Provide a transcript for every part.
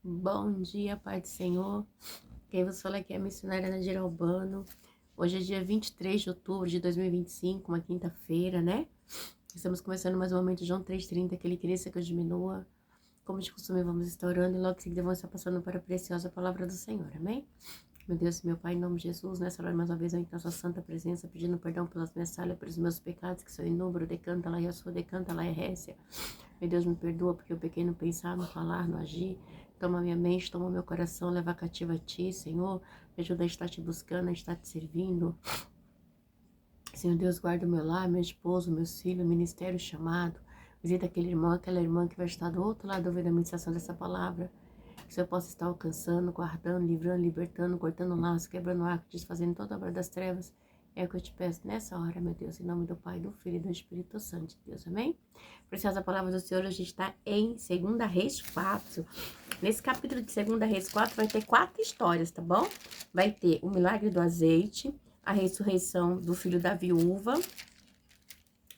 Bom dia, Pai do Senhor. Quem vos fala aqui é a missionária Nadir Albano. Hoje é dia 23 de outubro de 2025, uma quinta-feira, né? Estamos começando mais um momento de João 3,30, que ele cresça, que eu diminua. Como de costume, vamos estourando e logo em seguida vamos estar passando para a preciosa palavra do Senhor, amém? Meu Deus, meu Pai, em nome de Jesus, nessa hora mais uma vez eu entro na sua santa presença, pedindo perdão pelas minhas falhas, pelos meus pecados, que são inúmeros, decanta lá, eu sou, decanta lá, é récia. Meu Deus, me perdoa, porque eu pequei no pensar, no falar, no agir. Toma minha mente, toma meu coração, leva cativo a ti, Senhor. Me ajuda a estar te buscando, a estar te servindo. Senhor Deus, guarda o meu lar, meu esposo, meus filhos, ministério chamado. Visita aquele irmão, aquela irmã que vai estar do outro lado ouvindo a ministração dessa palavra. Que o Senhor possa estar alcançando, guardando, livrando, libertando, cortando laços, quebrando arco, desfazendo toda a obra das trevas. É o que eu te peço nessa hora, meu Deus, em nome do Pai, do Filho e do Espírito Santo de Deus, amém? Preciosa palavra do Senhor, a gente está em 2 Reis 4. Nesse capítulo de 2 Reis 4 vai ter 4 histórias, tá bom? Vai ter o milagre do azeite, a ressurreição do filho da viúva,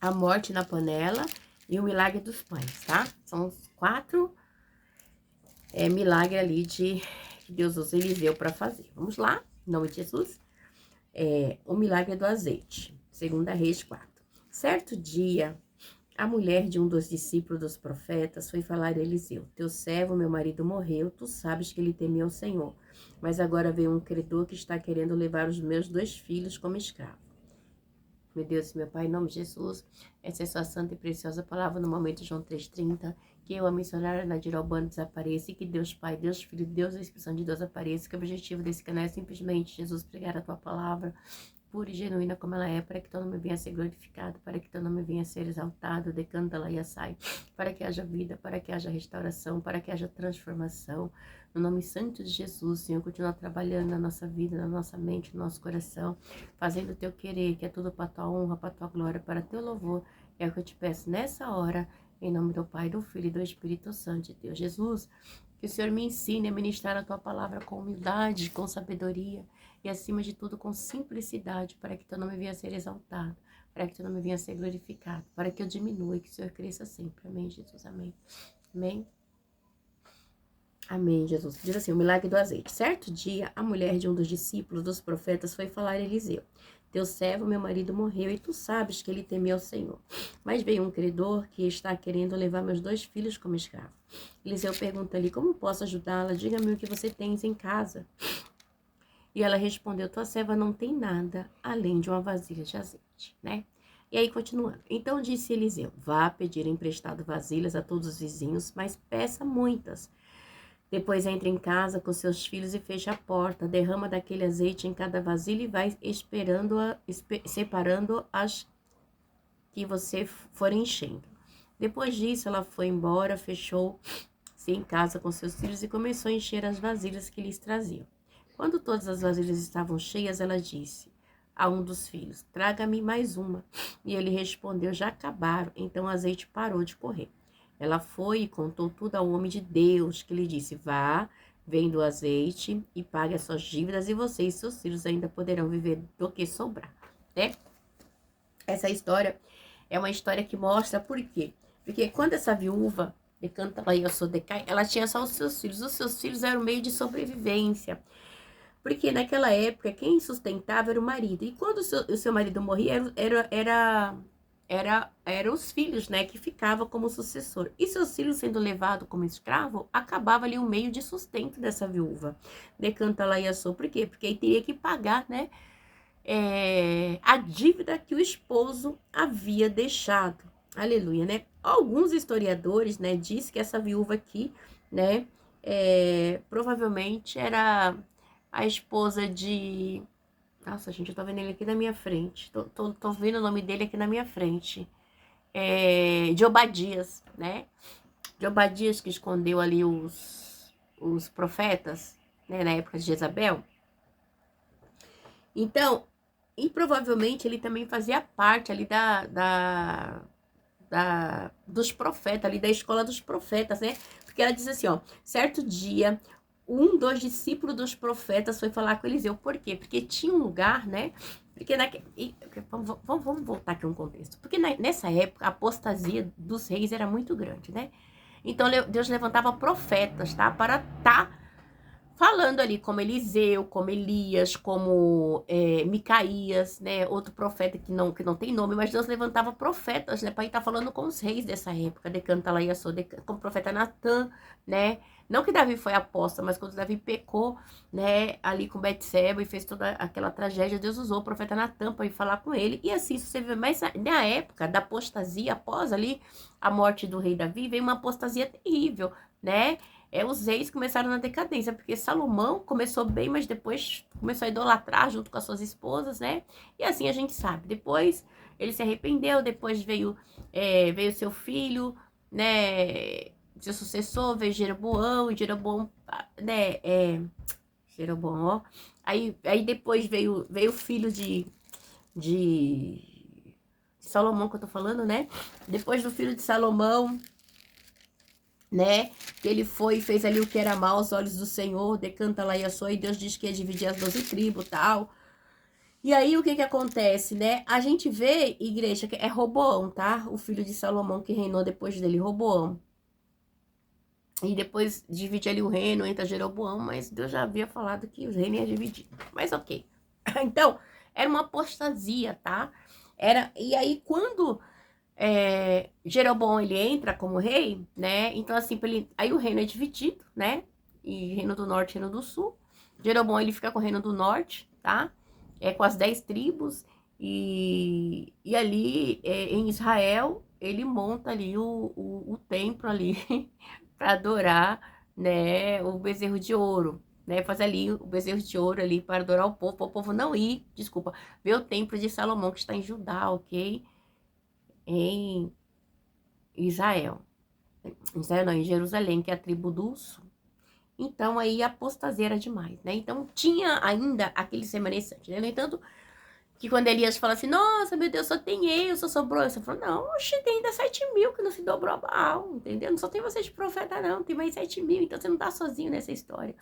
a morte na panela e o milagre dos pães, tá? São os 4 milagres ali que Deus usa Eliseu para fazer. Vamos lá, em nome de Jesus. O milagre do azeite, 2 Reis 4. Certo dia, a mulher de um dos discípulos dos profetas foi falar a Eliseu: teu servo, meu marido, morreu, tu sabes que ele temia o Senhor. Mas agora veio um credor que está querendo levar os meus 2 filhos como escravo. Meu Deus, meu Pai, em nome de Jesus, essa é a sua santa e preciosa palavra no momento de João 3,30, que eu, a missionária Nadir Albano, desapareça e que Deus Pai, Deus Filho, Deus a expressão de Deus apareça, que o objetivo desse canal é simplesmente, Jesus, pregar a tua palavra, pura e genuína como ela é, para que teu nome venha a ser glorificado, para que teu nome venha a ser exaltado, decanta lá e assai, para que haja vida, para que haja restauração, para que haja transformação. No nome santo de Jesus, Senhor, continua trabalhando na nossa vida, na nossa mente, no nosso coração, fazendo o teu querer, que é tudo para tua honra, para tua glória, para teu louvor. É o que eu te peço nessa hora, em nome do Pai, do Filho e do Espírito Santo de Deus. Jesus, que o Senhor me ensine a ministrar a tua palavra com humildade, com sabedoria e, acima de tudo, com simplicidade, para que teu nome venha a ser exaltado, para que teu nome venha a ser glorificado, para que eu diminua e que o Senhor cresça sempre. Amém, Jesus. Amém. Amém. Amém, Jesus. Diz assim, o milagre do azeite. Certo dia, a mulher de um dos discípulos dos profetas foi falar a Eliseu: teu servo, meu marido, morreu, e tu sabes que ele temeu ao Senhor. Mas veio um credor que está querendo levar meus 2 filhos como escravo. Eliseu pergunta-lhe: como posso ajudá-la? Diga-me o que você tens em casa. E ela respondeu: tua serva não tem nada além de uma vasilha de azeite, né? E aí, continuando. Então disse Eliseu: vá pedir emprestado vasilhas a todos os vizinhos, mas peça muitas. Depois entre em casa com seus filhos e feche a porta, derrama daquele azeite em cada vasilha e vai separando as que você for enchendo. Depois disso, ela foi embora, fechou-se em casa com seus filhos e começou a encher as vasilhas que lhes traziam. Quando todas as vasilhas estavam cheias, ela disse a um dos filhos: traga-me mais uma. E ele respondeu: já acabaram. Então o azeite parou de correr. Ela foi e contou tudo ao homem de Deus, que lhe disse: vá, vende o azeite e pague as suas dívidas, e você e seus filhos ainda poderão viver do que sobrar, né? Essa história é uma história que mostra por quê. Porque quando essa viúva, decanta lá, eu sou decai, ela tinha só os seus filhos eram meio de sobrevivência. Porque naquela época, quem sustentava era o marido. E quando o seu marido morria, eram os filhos, né, que ficavam como sucessor. E seus filhos sendo levados como escravo, acabava ali o meio de sustento dessa viúva. Decanta lá e assou. Por quê? Porque aí teria que pagar, né, a dívida que o esposo havia deixado. Aleluia, né? Alguns historiadores, né, dizem que essa viúva aqui, né, provavelmente era a esposa de... Nossa, gente, eu tô vendo ele aqui na minha frente. Tô vendo o nome dele aqui na minha frente. De Obadias, né? De Obadias, que escondeu ali os profetas, né, na época de Jezabel. Então, e provavelmente ele também fazia parte ali dos profetas, ali da escola dos profetas, né? Porque ela diz assim, ó, certo dia, um dos discípulos dos profetas foi falar com Eliseu. Por quê? Porque tinha um lugar, né? Porque vamos voltar aqui um contexto. Porque nessa época, a apostasia dos reis era muito grande, né? Então Deus levantava profetas, tá? Para estar falando ali como Eliseu, como Elias, como Micaías, né? Outro profeta que não tem nome, mas Deus levantava profetas, né? Para estar falando com os reis dessa época, decanta lá como o profeta Natã, né? Não que Davi foi apóstolo, mas quando Davi pecou, né, ali com Betseba e fez toda aquela tragédia, Deus usou o profeta Natã para ir falar com ele. E assim, você vê, mas na época da apostasia, após ali a morte do rei Davi, veio uma apostasia terrível, né? Os reis começaram na decadência, porque Salomão começou bem, mas depois começou a idolatrar junto com as suas esposas, né? E assim a gente sabe. Depois ele se arrependeu, depois veio seu filho, né? Seu sucessor, veio Jeroboão, e Jeroboão, né? Jeroboão, ó. Aí depois veio o filho de Salomão, que eu tô falando, né? Depois do filho de Salomão, né, que ele foi e fez ali o que era mal aos olhos do Senhor, decanta lá e a sua, e Deus diz que ia dividir as 12 tribos e tal. E aí, o que que acontece, né? A gente vê, igreja, que é Roboão, tá? O filho de Salomão que reinou depois dele, Roboão. E depois divide ali o reino, entra Jeroboão, mas Deus já havia falado que o reino ia dividir. Mas ok. Então, era uma apostasia, tá? E aí, quando Jeroboão ele entra como rei, né? Então assim, aí o reino é dividido, né? E reino do norte, reino do sul. Jeroboão ele fica com o reino do norte, tá? Com as 10 tribos e ali em Israel ele monta ali o templo ali para adorar, né? O bezerro de ouro. Né, faz ali o bezerro de ouro ali para adorar o povo não ir, desculpa, ver o templo de Salomão que está em Judá, ok? Em Israel. Israel não, em Jerusalém, que é a tribo do sul. Então, aí, apostasia era demais, né? Então, tinha ainda aquele remanescente, né? No entanto, que quando Elias fala assim, nossa, meu Deus, só tem eu, só sobrou eu. Você falou, não, oxe, tem ainda 7.000 que não se dobrou a Baal, entendeu? Não só tem você de profeta, não, tem mais 7.000, então você não tá sozinho nessa história.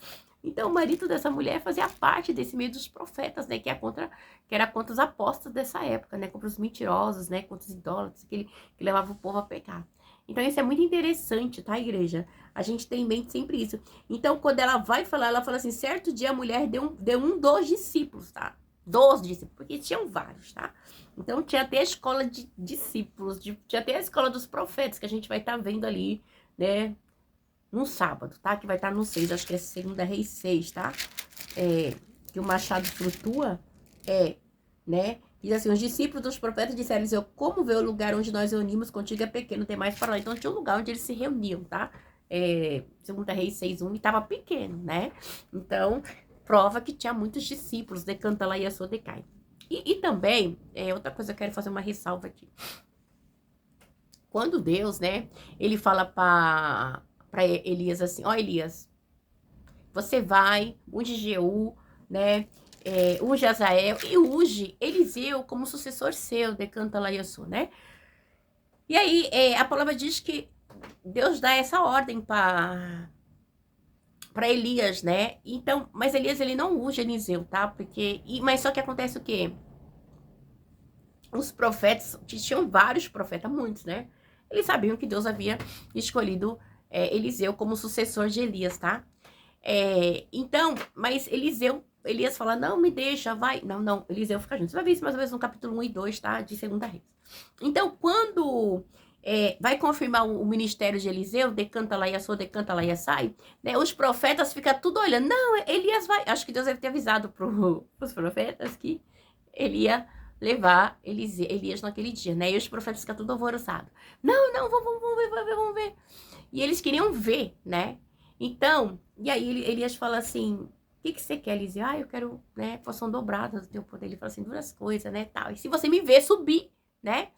Então, o marido dessa mulher fazia parte desse meio dos profetas, né? Que era contra os apóstolos dessa época, né? Contra os mentirosos, né? Contra os idólatras, que levava o povo a pecar. Então, isso é muito interessante, tá, igreja? A gente tem em mente sempre isso. Então, quando ela vai falar, ela fala assim, certo dia a mulher deu um dos discípulos, tá? 12 discípulos, porque tinham vários, tá? Então, tinha até a escola de discípulos, tinha até a escola dos profetas, que a gente vai estar vendo ali, né? No sábado, tá? Que vai estar no 6, acho que é 2 Reis 6, tá? Que o machado flutua, né? Diz assim, os discípulos dos profetas disseram, eu como ver o lugar onde nós reunimos contigo é pequeno, tem mais para lá. Então, tinha um lugar onde eles se reuniam, tá? 2 Reis 6:1, e tava pequeno, né? Então, prova que tinha muitos discípulos, decanta lá e a sua decai. E também, outra coisa, eu quero fazer uma ressalva aqui. Quando Deus, né, ele fala para Elias assim, ó Elias, você vai, unge Jeú, né, unge Azael e unge Eliseu como sucessor seu, decanta lá e a sua, né? E aí, a palavra diz que Deus dá essa ordem para Elias, né? Então, mas Elias, ele não unge Eliseu, tá? Mas só que acontece o quê? Os profetas, tinham vários profetas, muitos, né? Eles sabiam que Deus havia escolhido Eliseu como sucessor de Elias, tá? Então, mas Elias fala, não, me deixa, vai. Não, Eliseu fica junto. Você vai ver isso mais ou menos no capítulo 1 e 2, tá? De 2 Reis. Então, quando vai confirmar o ministério de Eliseu, decanta lá e decanta lá e sai, né? Os profetas ficam tudo olhando. Não, Elias vai. Acho que Deus deve ter avisado pros profetas que ele ia levar Elias naquele dia, né? E os profetas ficam tudo alvoroçados. Não, vamos ver. E eles queriam ver, né? Então, e aí Elias fala assim, o que você quer, Eliseu? Eu quero, né, porção dobrada do teu poder. Ele fala assim, duas coisas, né, tal. E se você me ver subir, né?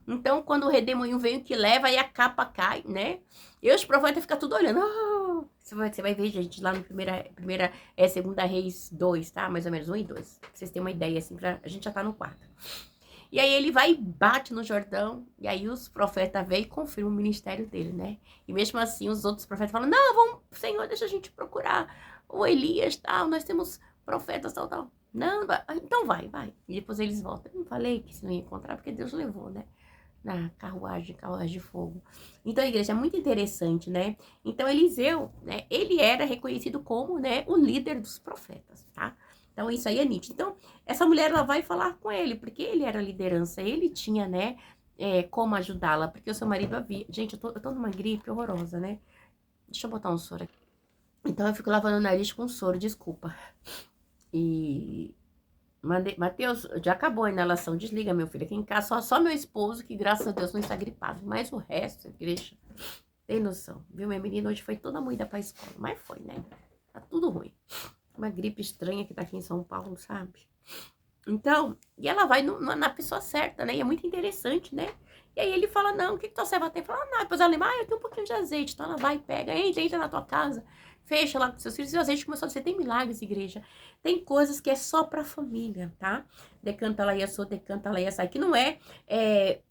Então, quando o redemoinho vem, que leva, aí a capa cai, né? E os profetas ficam tudo olhando. Oh! Você vai ver, gente, lá no primeira 2 Reis 2, tá? Mais ou menos 1 e 2. Pra vocês terem uma ideia, assim, a gente já tá no 4. E aí ele vai e bate no Jordão, e aí os profetas vêm e confirmam o ministério dele, né? E mesmo assim os outros profetas falam, não, vamos, Senhor, deixa a gente procurar o Elias, tal, nós temos profetas, tal. Não, então vai. E depois eles voltam. Eu não falei que se não ia encontrar, porque Deus levou, né? na carruagem de fogo. Então, a igreja é muito interessante, né? Então, Eliseu, né, ele era reconhecido como, né, o líder dos profetas, tá? Então, isso aí é nítido. Então, essa mulher, ela vai falar com ele, porque ele era a liderança, ele tinha, né, como ajudá-la, porque o seu marido havia... Gente, eu tô numa gripe horrorosa, né? Deixa eu botar um soro aqui. Então, eu fico lavando o nariz com soro, desculpa. E... Matheus, já acabou a inalação, desliga, meu filho. Aqui em casa, só meu esposo, que graças a Deus não está gripado. Mas o resto, igreja, tem noção. Viu, minha menina hoje foi toda moída pra escola. Mas foi, né? Tá tudo ruim. Uma gripe estranha que tá aqui em São Paulo, sabe? Então, e ela vai na pessoa certa, né? E é muito interessante, né? E aí ele fala, não, o que tua serva tem? Fala, não, depois ela lembra, eu tenho um pouquinho de azeite. Então ela vai, pega, entra na tua casa, fecha lá com seus filhos. E o azeite começou a dizer, tem milagres, igreja. Tem coisas que é só pra família, tá? Decanta lá e assou, decanta lá e assai. Que não é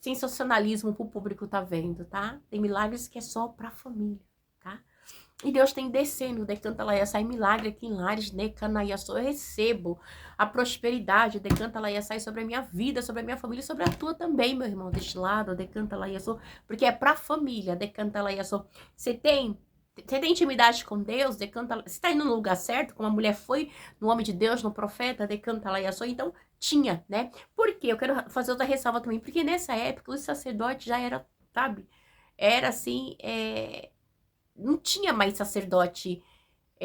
sensacionalismo pro público tá vendo, tá? Tem milagres que é só pra família, tá? E Deus tem descendo, decanta lá e sai milagre aqui em Lares, Necanaiaçô. Eu recebo a prosperidade, decanta lá e sai sobre a minha vida, sobre a minha família, sobre a tua também, meu irmão, deste lado, decanta lá e porque é pra família, decanta lá e Você tem intimidade com Deus, decanta, você tá indo no lugar certo, como a mulher foi no homem de Deus, no profeta, decanta lá e então tinha, né? Por quê? Eu quero fazer outra ressalva também, porque nessa época os sacerdotes já era, sabe? Era assim, não tinha mais sacerdote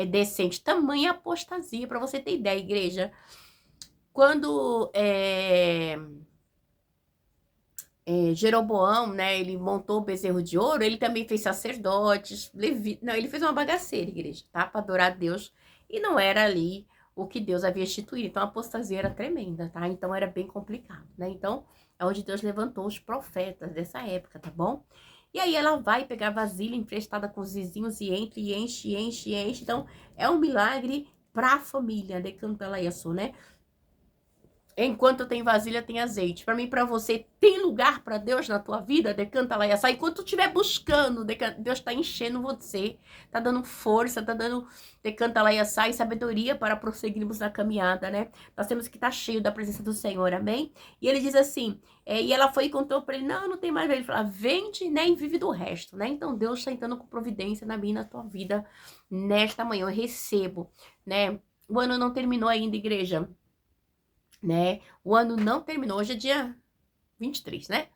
decente. Tamanha apostasia, para você ter ideia, igreja. Quando Jeroboão, né, ele montou o bezerro de ouro, ele também fez sacerdotes, não, ele fez uma bagaceira, igreja, tá? Para adorar a Deus. E não era ali o que Deus havia instituído. Então a apostasia era tremenda, tá? Então era bem complicado, né? Então é onde Deus levantou os profetas dessa época, tá bom? E aí ela vai pegar vasilha emprestada com os vizinhos e entra e enche, enche, enche. Então, é um milagre pra família, decanta ela isso, né? Enquanto tem vasilha, tem azeite. Para mim, para você, tem lugar para Deus na tua vida? Decanta lá e açaí. Enquanto tu estiver buscando, Deus está enchendo você, tá dando força, tá dando decanta lá e açaí, sabedoria para prosseguirmos na caminhada, né? Nós temos que estar cheio da presença do Senhor, amém? E ele diz assim, e ela foi e contou para ele, não tem mais. Ele falou, vende, né, e vive do resto, né? Então, Deus está entrando com providência na minha e na tua vida nesta manhã. Eu recebo, né? O ano não terminou ainda, igreja, né? O ano não terminou, hoje é dia 23, né?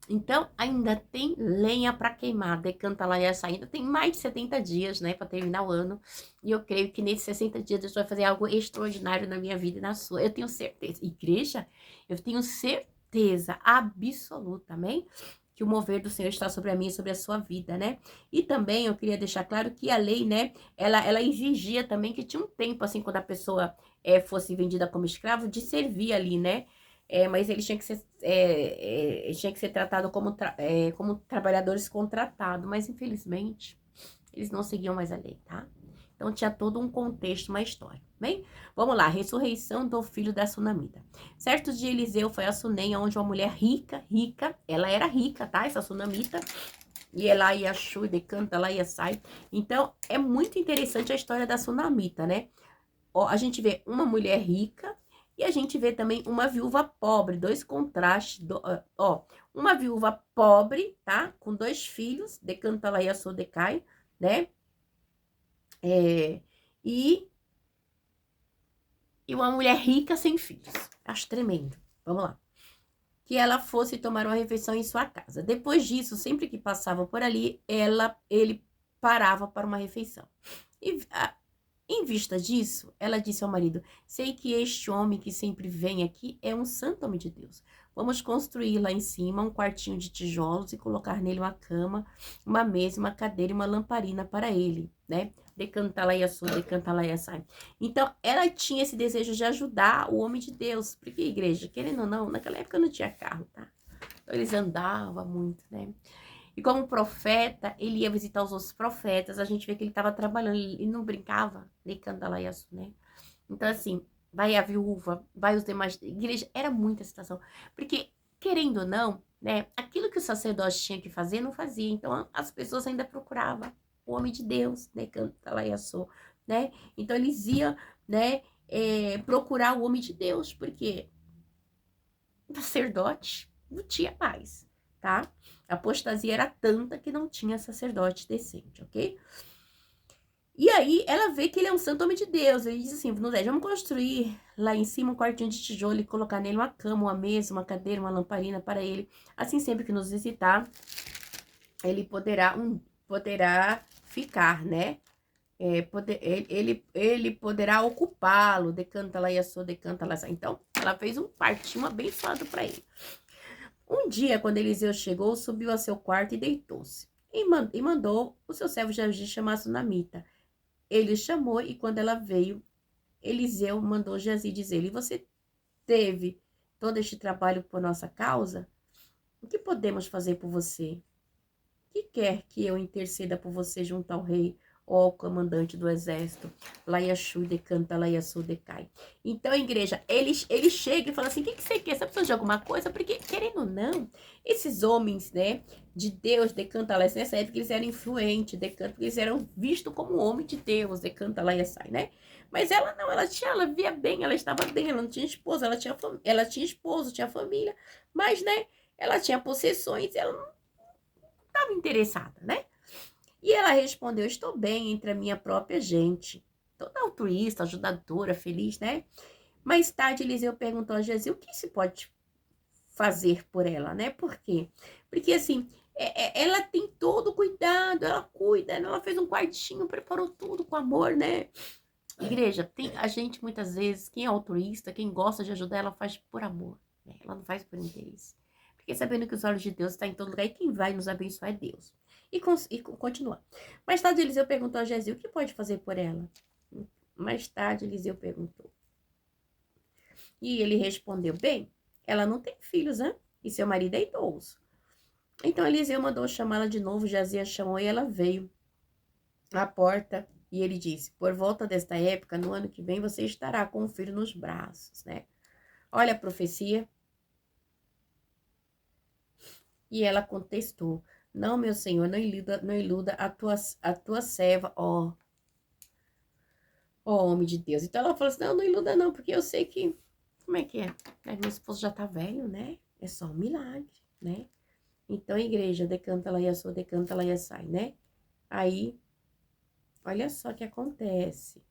Então, ainda tem lenha para queimar, decanta lá e essa ainda tem mais de 70 dias, né, para terminar o ano. E eu creio que nesses 60 dias Deus vai fazer algo extraordinário na minha vida e na sua. Eu tenho certeza. Igreja, eu tenho certeza absoluta, amém? Que o mover do Senhor está sobre a minha e sobre a sua vida, né? E também eu queria deixar claro que a lei, né, ela exigia também que tinha um tempo, assim, quando a pessoa fosse vendida como escravo, de servir ali, né? Mas eles tinham que ser, tinha que ser tratado como trabalhadores contratados, mas infelizmente eles não seguiam mais a lei, tá? Então tinha todo um contexto, uma história, bem? Vamos lá, ressurreição do filho da Sunamita. Certo dia Eliseu foi a Sunem, onde uma mulher rica, ela era rica, tá? Essa Sunamita. E ela ia chu, decanta, ela ia sai. Então é muito interessante a história da Sunamita, né? Ó, a gente vê uma mulher rica e a gente vê também uma viúva pobre, dois contrastes, ó, uma viúva pobre, tá? Com 2 filhos, decanta lá e a decai, né? E uma mulher rica sem filhos. Acho tremendo. Vamos lá. Que ela fosse tomar uma refeição em sua casa. Depois disso, sempre que passava por ali, ele parava para uma refeição. E em vista disso, ela disse ao marido, sei que este homem que sempre vem aqui é um santo homem de Deus. Vamos construir lá em cima um quartinho de tijolos e colocar nele uma cama, uma mesa, uma cadeira e uma lamparina para ele, né? Decanta lá e assou, decanta lá e assai. Então, ela tinha esse desejo de ajudar o homem de Deus. Porque, igreja, querendo ou não, naquela época não tinha carro, tá? Então, eles andavam muito, né? E como profeta, ele ia visitar os outros profetas. A gente vê que ele estava trabalhando, ele não brincava, nem candalaiaço, né? Então, assim, vai a viúva, vai os demais. Igreja, era muita situação. Porque, querendo ou não, né? Aquilo que o sacerdote tinha que fazer, não fazia. Então, as pessoas ainda procuravam o homem de Deus, né? Candalaiaço, né? Então, eles iam, né? Procurar o homem de Deus, porque o sacerdote não tinha paz. tá? A apostasia era tanta que não tinha sacerdote decente, ok? E aí, ela vê que ele é um santo homem de Deus. Ele diz assim, no 10, vamos construir lá em cima um quartinho de tijolo e colocar nele uma cama, uma mesa, uma cadeira, uma lamparina para ele. Assim, sempre que nos visitar, ele poderá ficar, né? Ele poderá ocupá-lo, decanta lá e assou, decanta lá. Então, ela fez um quartinho abençoado para ele. Um dia, quando Eliseu chegou, subiu a seu quarto e deitou-se. E mandou o seu servo Geazi chamar a sunamita. Ele chamou e quando ela veio, Eliseu mandou Geazi dizer-lhe, você teve todo este trabalho por nossa causa? O que podemos fazer por você? Que quer que eu interceda por você junto ao rei ou ao comandante do exército? Laiachu decanta, Laiaçu decai. Então, igreja, ele chega e fala assim, o que você quer? Você precisa de alguma coisa? Porque, querendo ou não, esses homens, né, de Deus, decanta, Laiaçu, nessa época eles eram influentes, decanta, porque eles eram vistos como homem de Deus, decanta, Laiaçu, né? Mas ela não, ela via bem, ela estava bem, ela não tinha esposa, ela tinha esposo, tinha família, mas, né, ela tinha possessões, ela não estava interessada, né? E ela respondeu, estou bem entre a minha própria gente. Toda altruísta, ajudadora, feliz, né? Mais tarde, Eliseu perguntou a Geazi, o que se pode fazer por ela, né? Por quê? Porque, assim, ela tem todo o cuidado, ela cuida, ela fez um quartinho, preparou tudo com amor, né? Igreja, tem a gente, muitas vezes, quem é altruísta, quem gosta de ajudar, ela faz por amor, né? Ela não faz por interesse. Porque sabendo que os olhos de Deus estão em todo lugar e quem vai nos abençoar é Deus. E continua. Mais tarde, Eliseu perguntou a Geazi, o que pode fazer por ela? Mais tarde, Eliseu perguntou. E ele respondeu, bem, ela não tem filhos, né? E seu marido é idoso. Então, Eliseu mandou chamá-la de novo, Geazi a chamou e ela veio à porta. E ele disse, por volta desta época, no ano que vem, você estará com o filho nos braços, né? Olha a profecia. E ela contestou, não, meu senhor, não iluda a tua serva, ó homem de Deus. Então ela falou assim, não iluda não, porque eu sei que, como é que é? Meu esposo já tá velho, né? É só um milagre, né? Então, igreja, decanta lá e assou, decanta lá e sai, né? Aí, olha só o que acontece.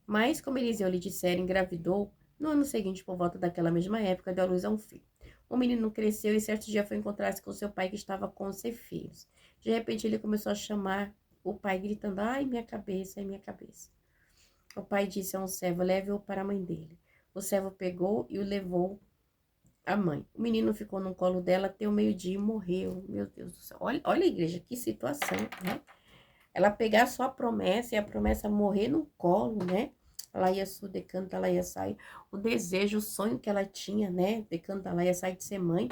Mas, como Eliseu lhe dissera, engravidou, no ano seguinte, por volta daquela mesma época, deu à luz a um filho. O menino cresceu e certo dia foi encontrar-se com seu pai que estava com os filhos. De repente, ele começou a chamar o pai, gritando, ai, minha cabeça, ai, minha cabeça. O pai disse a um servo, leve-o para a mãe dele. O servo pegou e o levou à mãe. O menino ficou no colo dela até o meio-dia e morreu. Meu Deus do céu. Olha, igreja, que situação, né? Ela pegar só a promessa e a promessa morrer no colo, né? Ela ia su, decanta, ela ia sair. O desejo, o sonho que ela tinha, né? Decanta, ela ia sair de ser mãe.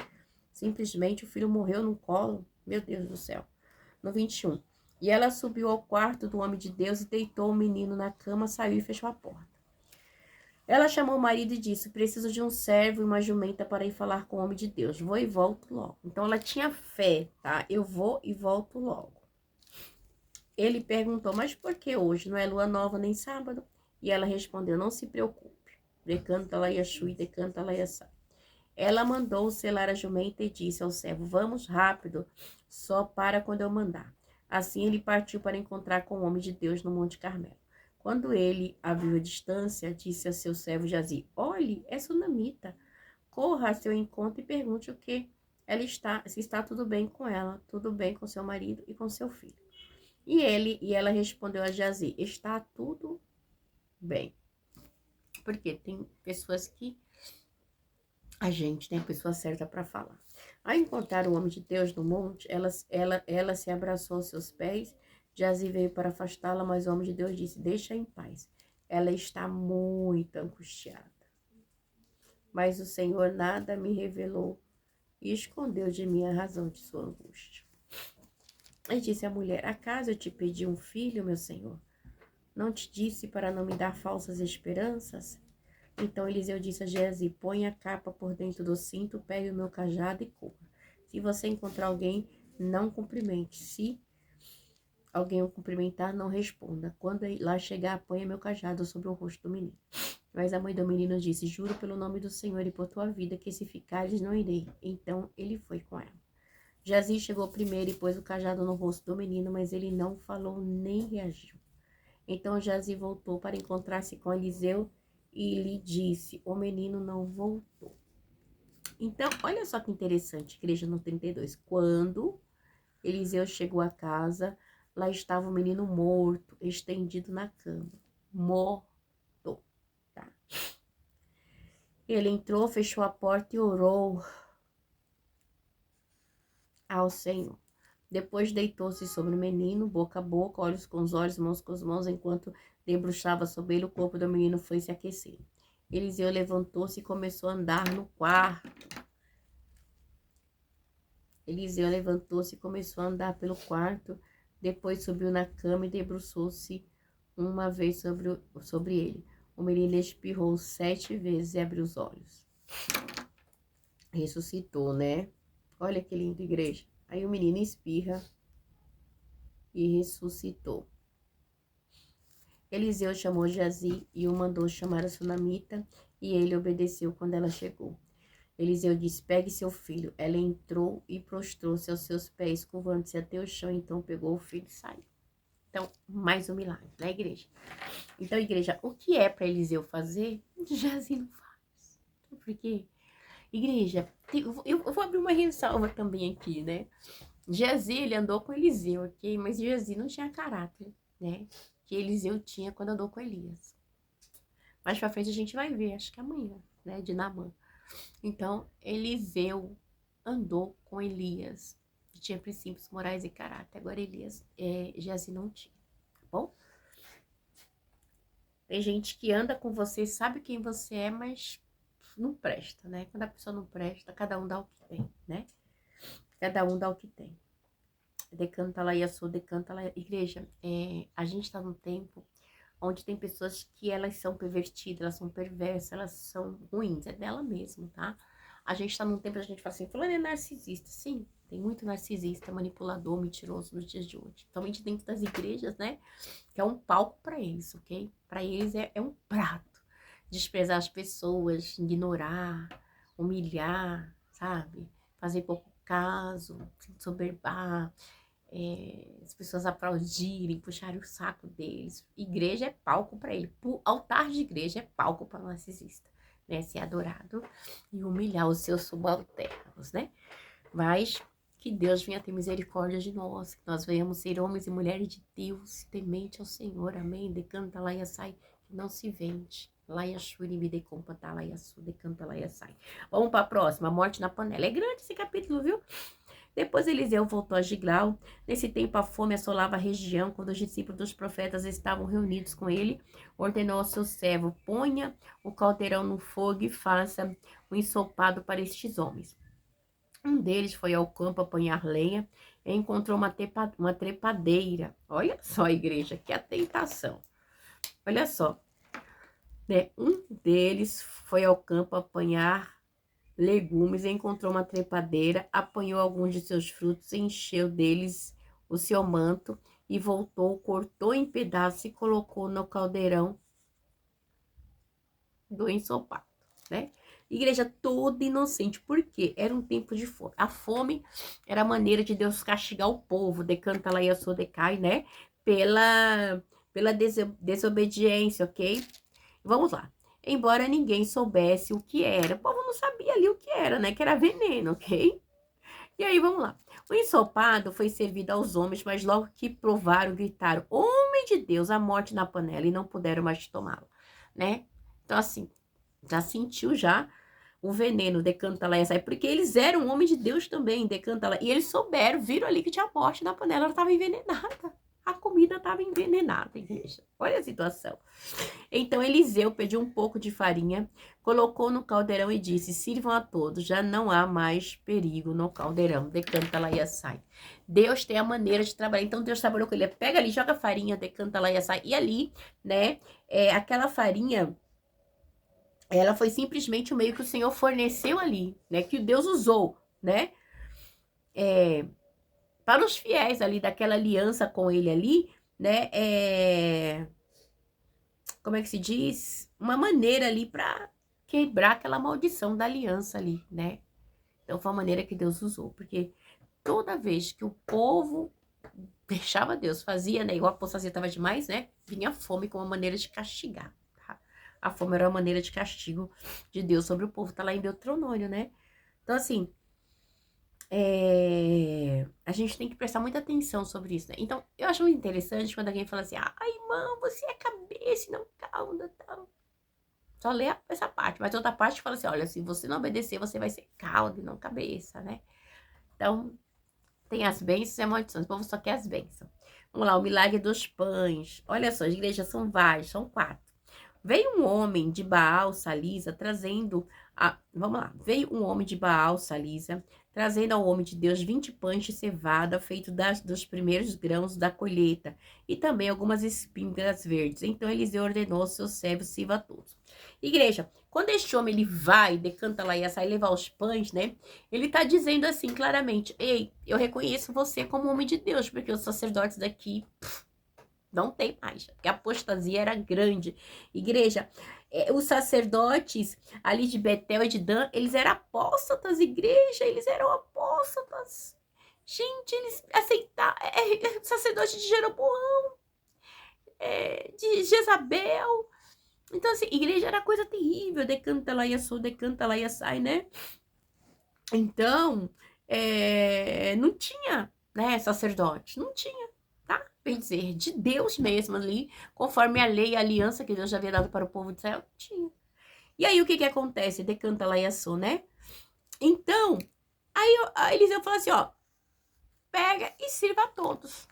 Simplesmente o filho morreu no colo. Meu Deus do céu. No 21. E ela subiu ao quarto do homem de Deus e deitou o menino na cama, saiu e fechou a porta. Ela chamou o marido e disse, preciso de um servo e uma jumenta para ir falar com o homem de Deus. Vou e volto logo. Então, ela tinha fé, tá? Eu vou e volto logo. Ele perguntou, mas por que hoje? Não é lua nova nem sábado? E ela respondeu, não se preocupe. Decanta lá Yashui, decanta lá Yassá. Ela mandou selar a jumenta e disse ao servo, vamos rápido, só para quando eu mandar. Assim ele partiu para encontrar com o homem de Deus no Monte Carmelo. Quando ele a viu à distância, disse a seu servo Geazi, olhe, é sunamita. Corra a seu encontro e pergunte o que ela está, se está tudo bem com ela, tudo bem com seu marido e com seu filho. E ela respondeu a Geazi, está tudo bem. Porque tem pessoas que a gente tem a pessoa certa para falar. Ao encontrar o homem de Deus no monte, ela se abraçou aos seus pés. Geazi veio para afastá-la, mas o homem de Deus disse, deixa em paz. Ela está muito angustiada. Mas o Senhor nada me revelou e escondeu de mim a razão de sua angústia. E disse a mulher, acaso eu te pedi um filho, meu senhor? Não te disse para não me dar falsas esperanças? Então Eliseu disse a Geazi, põe a capa por dentro do cinto, pegue o meu cajado e corra. Se você encontrar alguém, não cumprimente. Se alguém o cumprimentar, não responda. Quando lá chegar, ponha meu cajado sobre o rosto do menino. Mas a mãe do menino disse, juro pelo nome do Senhor e por tua vida, que se ficares não irei. Então ele foi com ela. Geazi chegou primeiro e pôs o cajado no rosto do menino, mas ele não falou nem reagiu. Então Geazi voltou para encontrar-se com Eliseu e lhe disse, o menino não voltou. Então, olha só que interessante, igreja no 32. Quando Eliseu chegou à casa, lá estava o menino morto, estendido na cama. Morto. Tá? Ele entrou, fechou a porta e orou ao Senhor. Depois deitou-se sobre o menino, boca a boca, olhos com os olhos, mãos com as mãos, enquanto debruçava sobre ele, o corpo do menino foi se aquecer. Eliseu levantou-se e começou a andar no quarto. Eliseu levantou-se e começou a andar pelo quarto, depois subiu na cama e debruçou-se uma vez sobre ele. O menino espirrou 7 vezes e abriu os olhos. Ressuscitou, né? Olha que lindo, igreja. Aí o menino espirra e ressuscitou. Eliseu chamou Geazi e o mandou chamar a sunamita, e ele obedeceu quando ela chegou. Eliseu disse, pegue seu filho. Ela entrou e prostrou-se aos seus pés, curvando-se até o chão, então pegou o filho e saiu. Então, mais um milagre, né, igreja? Então, igreja, o que é para Eliseu fazer, Geazi não faz. Por quê? Igreja, eu vou abrir uma ressalva também aqui, né? Geazi, ele andou com Eliseu, ok? Mas Geazi não tinha caráter, né? Que Eliseu tinha quando andou com Elias. Mais pra frente a gente vai ver, acho que amanhã, né? De Naamã. Então, Eliseu andou com Elias, que tinha princípios morais e caráter. Agora, Geazi não tinha, tá bom? Tem gente que anda com você, sabe quem você é, mas não presta, né? Quando a pessoa não presta, cada um dá o que tem, né? Cada um dá o que tem. Decanta lá, Yassô, decanta lá. Igreja, a gente tá num tempo onde tem pessoas que elas são pervertidas, elas são perversas, elas são ruins, é dela mesmo, tá? A gente tá num tempo que a gente fala assim, fulano é narcisista. Sim, tem muito narcisista, manipulador, mentiroso nos dias de hoje. Principalmente dentro das igrejas, né? Que é um palco pra eles, ok? Pra eles é um prato. Desprezar as pessoas, ignorar, humilhar, sabe? Fazer pouco caso, se soberbar, as pessoas aplaudirem, puxarem o saco deles. Igreja é palco para ele. Altar de igreja é palco para narcisista, né? Ser adorado e humilhar os seus subalternos, né? Mas que Deus venha ter misericórdia de nós, que nós venhamos ser homens e mulheres de Deus, temente ao Senhor, amém? Decanta lá e sai, que não se vende. Lá e Ashuri me decompa, tá lá e Assu, decanta lá e sai. Vamos para a próxima, a morte na panela. É grande esse capítulo, viu? Depois Eliseu voltou a Gilgal. Nesse tempo a fome assolava a região. Quando os discípulos dos profetas estavam reunidos com ele, ordenou ao seu servo, ponha o caldeirão no fogo e faça um ensopado para estes homens. Um deles foi ao campo apanhar lenha e encontrou uma trepadeira. Olha só, igreja, que atentação. Olha só, né? Um deles foi ao campo apanhar legumes, encontrou uma trepadeira, apanhou alguns de seus frutos, encheu deles o seu manto e voltou, cortou em pedaços e colocou no caldeirão do ensopado, né? Igreja toda inocente, porque era um tempo de fome. A fome era a maneira de Deus castigar o povo, decanta lá e decai, né? Pela desobediência, ok? Vamos lá. Embora ninguém soubesse o que era, o povo não sabia ali o que era, né? Que era veneno, ok? E aí, vamos lá. O ensopado foi servido aos homens, mas logo que provaram, gritaram, homem de Deus, a morte na panela, e não puderam mais tomá-lo, né? Então, assim, já sentiu já o veneno, decanta lá e sai, porque eles eram homens de Deus também, decanta lá, e eles souberam, viram ali que tinha morte na panela, ela estava envenenada, a comida estava envenenada, igreja, olha a situação. Então Eliseu pediu um pouco de farinha, colocou no caldeirão e disse, sirvam a todos, já não há mais perigo no caldeirão, decanta lá e sai. Deus tem a maneira de trabalhar, então Deus trabalhou com ele, pega ali, joga farinha, decanta lá e sai, e ali, né, aquela farinha, ela foi simplesmente o meio que o Senhor forneceu ali, né? Que Deus usou, né? Para os fiéis ali, daquela aliança com ele ali, né? como é que se diz? Uma maneira ali para quebrar aquela maldição da aliança ali, né? Então foi a maneira que Deus usou, porque toda vez que o povo deixava Deus, fazia, né? Igual a apostasia estava demais, né? Vinha a fome como uma maneira de castigar, tá? A fome era uma maneira de castigo de Deus sobre o povo, tá lá em Deuteronômio, né? Então, assim, a gente tem que prestar muita atenção sobre isso, né? Então, eu acho muito interessante quando alguém fala assim, ai, irmão, você é cabeça e não cauda, tal. Só lê essa parte, mas outra parte fala assim, olha, se você não obedecer, você vai ser cauda e não cabeça, né? Então, tem as bênçãos e as maldições, o povo só quer as bênçãos. Vamos lá, o milagre dos pães. Olha só, as igrejas são várias, são 4. Veio um homem de Baal, Salisa, trazendo... Vamos lá. Veio um homem de Baal, Salisa, trazendo ao homem de Deus 20 pães de cevada, feito dos primeiros grãos da colheita, e também algumas espingas verdes. Então Eliseu ordenou aos seus servos, sirva a todos. Igreja, quando este homem ele vai, decanta lá e sai levar os pães, né? Ele tá dizendo assim claramente, ei, eu reconheço você como homem de Deus, porque os sacerdotes daqui... não tem mais, porque a apostasia era grande. Igreja, os sacerdotes ali de Betel e de Dan, eles eram apóstatas, igreja, eles eram apóstatas. Gente, eles aceitaram, sacerdote de Jeroboão, de Jezabel. Então, assim, igreja era coisa terrível, decanta lá e assou, decanta lá e sai, né? Então, não tinha, né, sacerdote, não tinha. Bem dizer, de Deus mesmo ali, conforme a lei e a aliança que Deus já havia dado para o povo de Israel, tinha. E aí, o que acontece? Decanta lá e assou, né? Então, aí Eliseu fala assim, ó, pega e sirva a todos.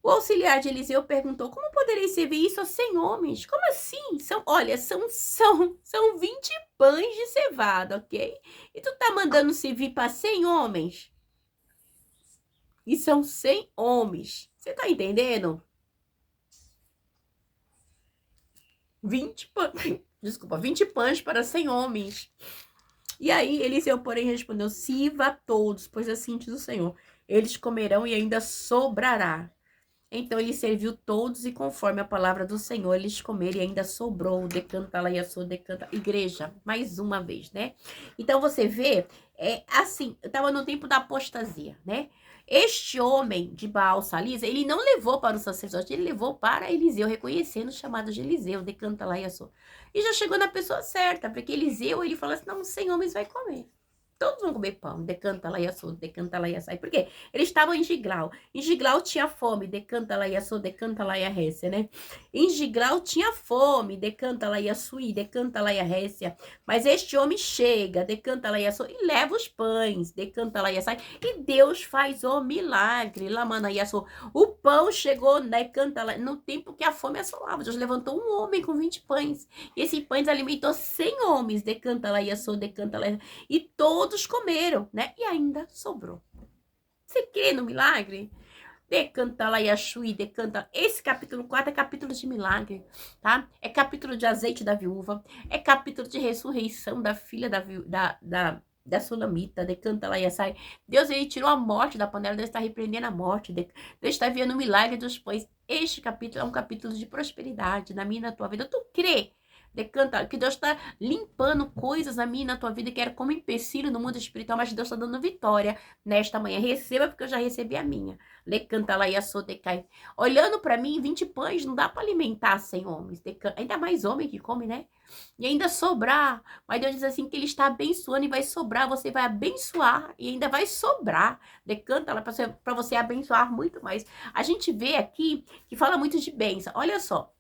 O auxiliar de Eliseu perguntou, como poderei servir isso a 100 homens? Como assim? São 20 pães de cevada, ok? E tu tá mandando servir para 100 homens? E são 100 homens. Você tá entendendo? 20 pães. Desculpa, 20 pães para 100 homens. E aí Eliseu, porém, respondeu, sirva a todos, pois assim diz o Senhor, eles comerão e ainda sobrará. Então ele serviu todos e conforme a palavra do Senhor, eles comeram e ainda sobrou. Decanta lá e assou, decanta. Igreja, mais uma vez, né? Então você vê, assim, eu tava no tempo da apostasia, né? Este homem de Baal Salisa, ele não levou para o sacerdote, ele levou para Eliseu, reconhecendo o chamado de Eliseu, decanta lá e assou. E já chegou na pessoa certa, porque Eliseu, ele falou assim, não, 100 homens vai comer. Todos vão comer pão, decanta lá e assou, decanta lá e açai. Por quê? Eles estavam em Giglau. Em Giglau tinha fome, decanta lá e assou, decanta lá e arrécia, né? Em Giglau tinha fome, decanta lá e assui, decanta lá e arrécia. Mas este homem chega, decanta lá e assou, e leva os pães, decanta lá e açai. E Deus faz o milagre, lamana e assou. O pão chegou, decanta lá, no tempo que a fome assolava. Deus levantou um homem com 20 pães. E esse pães alimentou 100 homens, decanta lá e assou, decanta lá e açai. E todos comeram, né? E ainda sobrou. Você crê no milagre? Decanta lá Yashui, decanta. Esse capítulo 4 é capítulo de milagre, tá? É capítulo de azeite da viúva. É capítulo de ressurreição da filha da Sulamita. Decanta lá Yasai. Deus, ele tirou a morte da panela. Deus está repreendendo a morte. Deus está enviando o milagre dos pães. Este capítulo é um capítulo de prosperidade na minha e na tua vida. Tu crê? Decanta, que Deus está limpando coisas na minha e na tua vida que era como empecilho no mundo espiritual, mas Deus está dando vitória nesta manhã. Receba, porque eu já recebi a minha. Decanta lá e assou, decai. Olhando para mim, 20 pães não dá para alimentar 100 homens. Decanta, ainda mais homem que come, né? E ainda sobrar. Mas Deus diz assim que Ele está abençoando e vai sobrar. Você vai abençoar e ainda vai sobrar. Decanta lá para você abençoar muito mais. A gente vê aqui que fala muito de bênção. Olha só.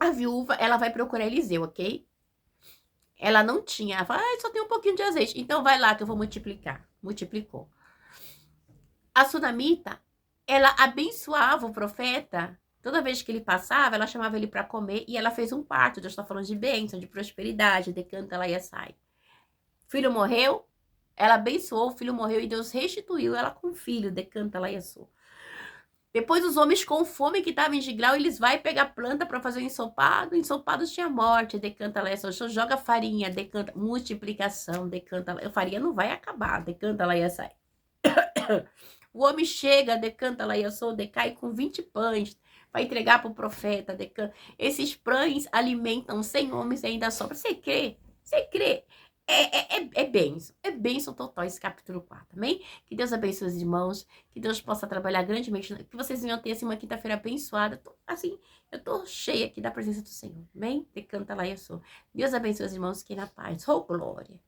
A viúva, ela vai procurar Eliseu, ok? Ela não tinha. Ela fala, só tem um pouquinho de azeite. Então vai lá que eu vou multiplicar. Multiplicou. A sunamita, ela abençoava o profeta. Toda vez que ele passava, ela chamava ele para comer e ela fez um parto. Deus está falando de bênção, de prosperidade, decanta lá e sai. Filho morreu, ela abençoou, o filho morreu e Deus restituiu ela com o filho, decanta lá e assou. Depois os homens com fome que estavam em Giglau, eles vão pegar planta para fazer o ensopado tinha morte, decanta lá, joga farinha, decanta, multiplicação, decanta lá, a farinha não vai acabar, decanta lá e sai. O homem chega, decanta lá e decai com 20 pães, vai entregar para o profeta, decano. Esses pães alimentam 100 homens e ainda sobra. Você crê? Você crê? É bênção total esse capítulo 4, amém? Que Deus abençoe os irmãos, que Deus possa trabalhar grandemente, que vocês venham ter assim, uma quinta-feira abençoada. Assim, eu tô cheia aqui da presença do Senhor, amém? Decanta lá, eu sou. Deus abençoe os irmãos, que na paz. Oh, glória!